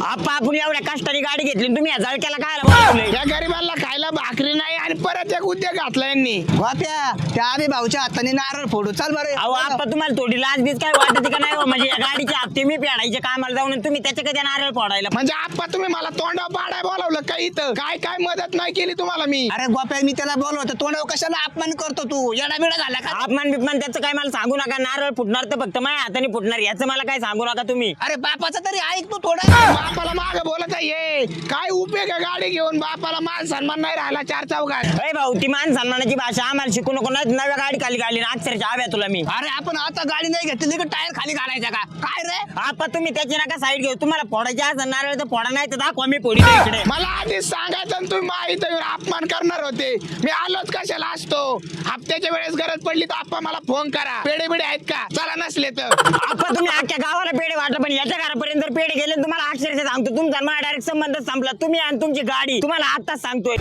आप्पा आपण एवढ्या कष्टाने गाडी घेतली आणि तुम्ही या जळक्याला काय बोलवलंय? या गरीबाला खायला भाकरी नाही आणि परत एक उद्योग घातला यांनी. गोप्या त्या आम्ही भाऊच्या हाताने नारळ फोडू चाल बरं. अहो आप्पा तुम्हाला थोडी लाज बीज काय वाटते का नाही हो? म्हणजे या गाडीचे हप्ते मी फेडायचे कामाला जाऊन आणि तुम्ही त्याच्या कधी नारळ फोडायला. म्हणजे आप्पा तुम्ही मला तोंडावर पाडाय बोलावलं का इथं? काय काय मदत नाही केली तुम्हाला मी? अरे गोप्या मी त्याला बोलवतो तोंडावर कशाला अपमान करतो तू येडा बिडा झाला का? अपमान बिपमान त्याचं काय मला सांगू नका. नारळ फुटणार तर फक्त माझ्या हाताने फुटणार, याचं मला काय सांगू नका तुम्ही. अरे बापाचा तरी ऐक तू थोडा. बापाला माग बोलत आहे काय उपयोग आहे गाडी घेऊन? बापाला मान सन्मान नाही राहिला चार चौघात. अरे भाऊ ती मान सन्मानाची भाषा आम्हाला शिकू नको ना. नव्या गाडी खाली गाडी अक्षरशः हव्या तुला मी. अरे आपण आता गाडी नाही घेतली का टायर खाली घालायचा का काय रे? आप्पा तुम्ही त्याची नका साईड घेऊ. तुम्हाला फोडायचे असं नारळ तर फोडा, नाही तर दाखवा मी फोडी इकडे. मला आधीच सांगायचं आणि तुम्ही माहिती अपमान करणार होते. मी आलोच कशाला असतो. हप्त्याच्या वेळेस गरज पडली तर आप्पा मला फोन करा. पेढे बिडे आहेत का? चला नसले तर. आप्पा तुम्ही अख्ख्या गावाला पेढे वाटलं, पण याच्या घरापर्यंत जर पेढे गेले तुम्हाला अक्षरशः सांगतो तुमचा मला डायरेक्ट संबंध संपला. तुम्ही आणि तुमची गाडी तुम्हाला आताच सांगतोय.